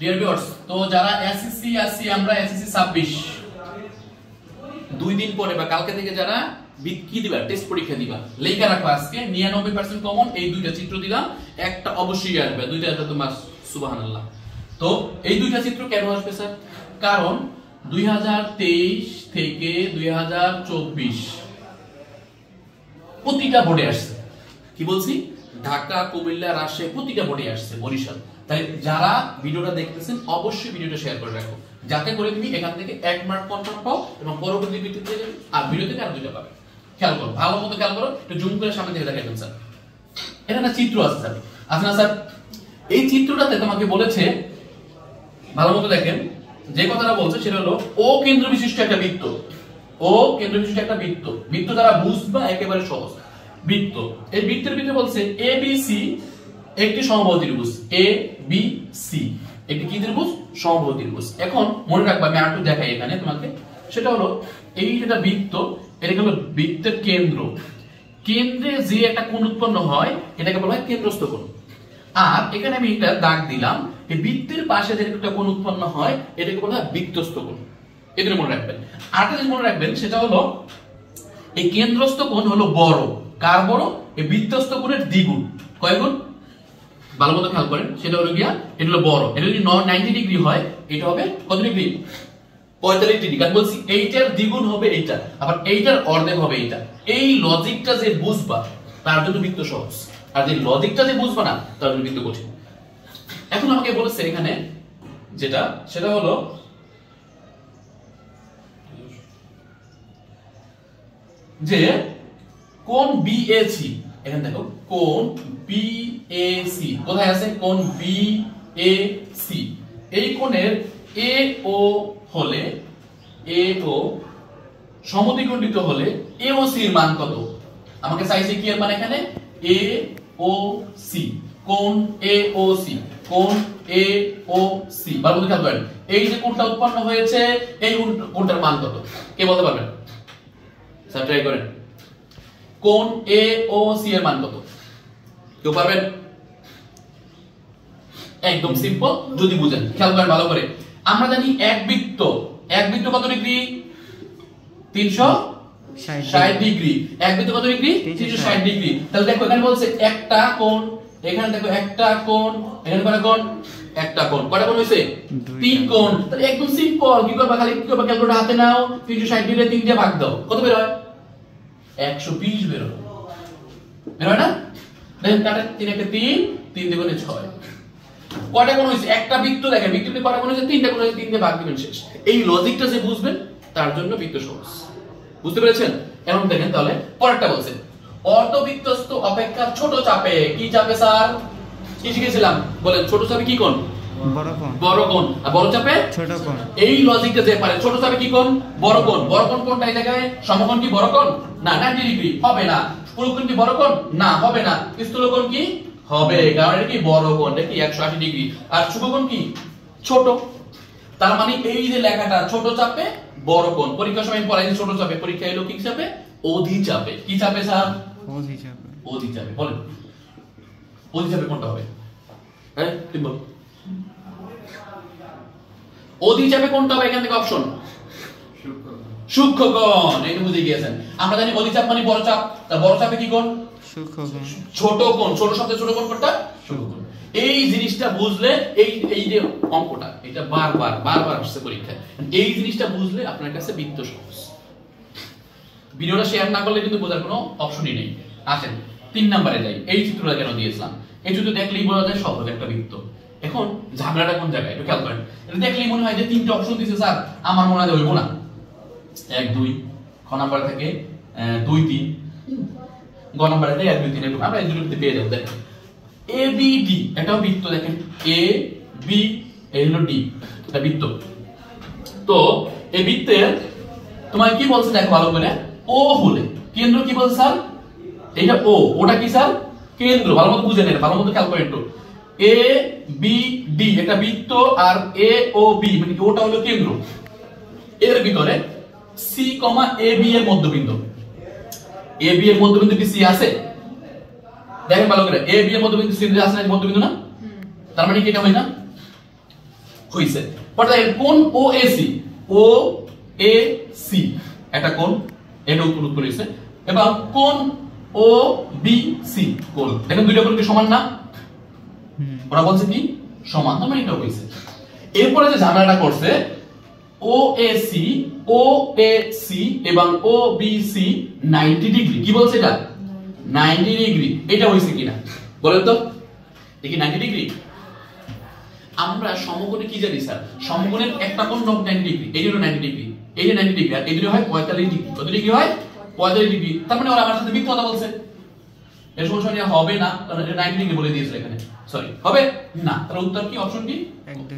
Dear viewers, তো যারা SSC আসি আমরা এসএসসি 26 দুই দিন পরে বা কালকে থেকে যারা কি দিবা টেস্ট পরীক্ষা দিবা লেখা রাখো আজকে 99% কমন এই দুইটা চিত্র দিলাম, একটা অবশ্যই আসবে, দুইটা আসবে তোমার সুবহানাল্লাহ। তো এই দুইটা চিত্র কেন আসবে স্যার? কারণ 2023 থেকে 2024 প্রতিটা বোর্ডে আসছে। কি বলছি? ঢাকা, কুমিল্লা, রাজশাহী প্রতিটা বোর্ডে আসছে, বরিশাল। তাই যারা ভিডিওটা দেখতেছেন অবশ্যই ভিডিওটা শেয়ার করে রাখো, যাতে করে তুমি এখান থেকে 1 মার্ক কনফার্ম পাও এবং পরবর্তী ভিডিওতে আর ভিডিও থেকে আর দুইটা পাবে। খেয়াল করো, ভালো মতো খেয়াল করো, একটু জুম করে সামনে থেকে দেখাবেন স্যার। এটা একটা চিত্র আছে স্যার, আছে না স্যার? এই চিত্রটাতে তোমাকে বলেছে, ভালো মতো দেখেন, যে কথাটা বলছে সেটা হলো ও কেন্দ্র বিশিষ্ট একটা বৃত্ত। ও কেন্দ্র বিশিষ্ট একটা বৃত্ত। বৃত্ত দ্বারা বুঝবা একেবারে সহজ। বৃত্ত, এই বৃত্তের ভিতরে বলছে এ বি সি একটি সমবাহু ত্রিভুজ। এ বি সি একটি কি ত্রিভুজ? সমবাহু ত্রিভুজ। এখন মনে রাখবা, আমি আরেকটু দেখাই এখানে তোমাকে, সেটা হলো এই যেটা বৃত্ত, এটা হলো বৃত্তের কেন্দ্র। কেন্দ্রে যে একটা কোণ উৎপন্ন হয় এটাকে বলা হয় কেন্দ্রস্থ কোণ। আর এখানে আমি একটা দাগ দিলাম, এই বৃত্তের পাশে যে একটা কোণ উৎপন্ন হয় এটাকে বলা হয় বৃত্তস্থ কোণ। এটা মনে রাখবেন। আরেকটা জিনিস মনে রাখবেন, সেটা হলো এই কেন্দ্রস্থ কোণ হলো বড়। কার বড়? এই বৃত্তস্থ কোণের দ্বিগুণ। কয় গুণ? ভালো মতো খেয়াল করেন, সেটা হলো গিয়া এটা হলো বড়। এটা যদি 90 ডিগ্রি হয় এটা হবে কত ডিগ্রি? 45 ডিগ্রি। কারণ বলছি এইটার দ্বিগুণ হবে এইটা, আবার এইটার অর্ধেক হবে এইটা। এই লজিকটা যে বুঝবা তার জন্য বৃত্ত সহজ, আর যে লজিকটা যে বুঝবা না তার জন্য বৃত্ত কঠিন। এখন আমাকে বলেছে এখানে যেটা, সেটা হলো যে কোণ বিএসি, এখানে দেখো কোণ বিএসি কোথায় আছে? কোণ বিএসি এই কোণের এও হলে, এও সমদ্বিখণ্ডিত হলে এওসি এর মান কত? আমাকে চাইছে কি এর মান এখানে? এওসি, কোণ এওসি, কোণ এওসি। ভালো করে খেয়াল করেন, এই যে কোণটা উৎপন্ন হয়েছে এই কোণটার মান কত? কে বলতে পারবেন? স্যার ট্রাই করেন। কোণ এওসি এর মান কত? কেউ পারবেন? একদম সিম্পল, যদি বুঝেন। খেয়াল করেন ভালো করে। আমরা জানি এক বৃত্ত কত ডিগ্রি? 360 ডিগ্রি। এক বৃত্ত কত ডিগ্রি? 360 ডিগ্রি। তাহলে দেখো এখানে বলছে একটা কোণ, এখানে দেখো একটা কোণ, এখানে কয়টা কোণ? একটা কোণ। কয়টা কোণ হইছে? 3 কোণ। তাহলে একদম সিম্পল। কি করবা? খালি কি করবা? ক্যালকুলেটর হাতে নাও, 360 ডিগ্রি 3 দিয়ে ভাগ দাও। কত বের হয়? 120 বের হয়। বের হয় না? দেখেন কাটা 3 1 3, 3 দুগুণে 6। কয়টা কোণ হইছে? একটা বৃত্ত দেখেন, বৃত্ততে কয়টা কোণ হইছে? 3টা কোণ হইছে, 3 দিয়ে ভাগ দিবেন, শেষ। এই লজিকটা যে বুঝবেন তার জন্য বৃত্ত সহজ। বুঝতে পেরেছেন? এখন দেখেন তাহলে পরেরটা বলছে অর্ধবৃত্তস্থ অপেক্ষা ছোট চাপে। কি চাপে স্যার? কি শিখেছিলাম বলেন? ছোট চাপে কি কোণ? বড় কোণ। বড় কোণ। আর বড় চাপে ছোট কোণ। এই লজিকটা যে পারে, ছোট চাপে কি কোণ? বড় কোণ। বড় কোণ কোনটা? এই জায়গায় সমকোণ কি বড় কোণ? না। 90 ডিগ্রি হবে না। পুরুকোণ কি বড় কোণ? না, হবে না। স্থূলকোণ কি হবে? কারণ এটা কি বড় কোণ, এটা কি 180 ডিগ্রি। আর শুভকোণ কি? ছোট। তার মানে এই যে লেখাটা ছোট চাপে বড় কোণ, পরীক্ষার সময় পড়াই ছোট চাপে, পরীক্ষা এলো কি চাপে? অধি চাপে। কি চাপে স্যার? অধি চাপে। অধি চাপে। বলেন অধি চাপে কোনটা হবে? হ্যাঁ ঠিক বল। অধি চাপে কোনটা হবে? এখান থেকে অপশন সূক্ষ্মকোণ। এটা বুঝে গিয়েছেন। আমরা জানি অধি চাপ মানে বড় চাপ। তা বড় চাপে কি কোণ? সূক্ষ্মকোণ। ছোট কোণ। ছোট শব্দে ছোট কোণ কোনটা? সূক্ষ্মকোণ। এই জিনিসটা বুঝলে এই যে অঙ্কটা এটা বারবার আসছে পরীক্ষায়, এই জিনিসটা বুঝলে আপনার কাছে বৃত্ত সহজ। ভিডিওটা শেয়ার না করলে কিন্তু বোঝার কোনো অপশনই নেই। আসেন 3 নম্বরে যাই। এই চিত্রটা কেন দিয়েছিলাম? এই চিত্র দেখলেই বোঝা যায় সহজ একটা বৃত্ত। এখন ঝামেলাটা কোন জায়গায় একটু খেয়াল করেন। এটা দেখলেই মনে হয় যে 3টা অপশন দিয়েছে স্যার, আমার মনে হয় হইব না। 1 2 খ নাম্বার থেকে 2 3, গ নাম্বার থেকে 1 2 3, একটু আমরা এই দুটোতে পেয়ে যাব। দেখেন এ বি ডি একটা বৃত্ত, দেখেন এ বি এই হলো ডি, এটা বৃত্ত। তো এই বৃত্তের তোমার কি বলছে দেখো ভালো করে, ও হলে কেন্দ্র কি বলছে স্যার? এইটা ও, ওটা কি স্যার? কেন্দ্র। ভালো মতো বুঝে নেন, ভালো মতো খেয়াল করেন একটু। এ বি ডি একটা বৃত্ত, আর এ ও বি মানে ওটা হলো কেন্দ্র। এর ভিতরে সি কমা এ বি এর মধ্যবিন্দু। এ বি এর মধ্যবিন্দু কি সি আছে? দেখেন ভালো করে, এ বি এর মধ্যবিন্দু সি আছে না? মধ্যবিন্দু না? তার মানে কি এটা হয় না? হইছে। পরে দেখেন কোণ OAC, OAC একটা কোণ, এটা উত্তর হইছে। এবং কোণ OBC কোণ, দেখেন দুইটা কোণ কি সমান না? ওরা বলছে কি সমান, তার মানে এটা হইছে। এরপরে যে ঝামেলাটা করছে OAC, OAC এবং OBC 90 ডিগ্রি, কি বলছে এটা 90 ডিগ্রি, এটা হইছে কিনা বলেন তো, দেখি 90 ডিগ্রি। আমরা সমকোণে কি জানি স্যার, সমকোণের একটা কোণ 90 ডিগ্রি, এই হলো 90 ডিগ্রি, এই যে 90 ডিগ্রি, আর এই দুটো হয় 45 ডিগ্রি। কত ডিগ্রি হয় 45 ডিগ্রি। তার মানে ওরা আমার সাথে মিথ্যা কথা বলছে, এর সমস্যা নিয়ে হবে না, কারণ এটা 90 ডিগ্রি বলে দিয়েছিল এখানে, সরি হবে না। তার উত্তর কি, অপশন কি 1-2।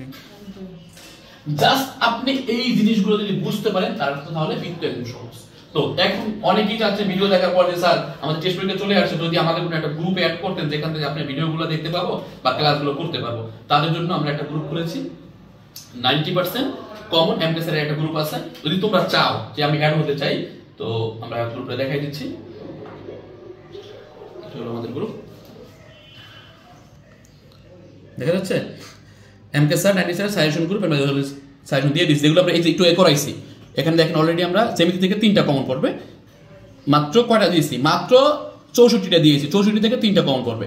জাস্ট আপনি এই জিনিসগুলো যদি বুঝতে পারেন তাহলে কিন্তু একদম সহজ। তো এখন অনেকেই চাচ্ছে ভিডিও দেখার পর যে স্যার আমাদের টেস্ট পরীক্ষা চলে আসছে, যদি আমাদের কোনো একটা গ্রুপে অ্যাড করতেন যেখান থেকে আপনি ভিডিওগুলো দেখতে পাবো বা ক্লাসগুলো করতে পারবো, তাদের জন্য আমরা একটা গ্রুপ করেছি। 90% কমন এমকেএস এর একটা গ্রুপ আছে, যদি তোমরা চাও যে আমি অ্যাড হতে চাই, তো আমরা গ্রুপে দেখাই দিচ্ছি। এটা হলো আমাদের গ্রুপ, দেখা যাচ্ছে MKS sir 90 sir suggestion group, আমরা সাজেশন দিয়ে দিচ্ছি, যেগুলো আমরা এই যে একটু করাইছি। এখানে দেখেন অলরেডি আমরা জ্যামিতি থেকে 3টা কমন পড়বে, মাত্র কয়টা দিয়েছি, মাত্র 64টা দিয়েছি, 64 থেকে 3টা কমন পড়বে।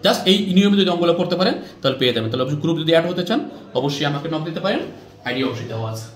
জাস্ট এই নিয়মে যদি অঙ্কগুলো করতে পারেন তাহলে পেয়ে যাবেন। তাহলে গ্রুপ যদি অ্যাড হতে চান অবশ্যই আমাকে নক দিতে পারেন, আইডি অবশ্যই দেওয়া আছে।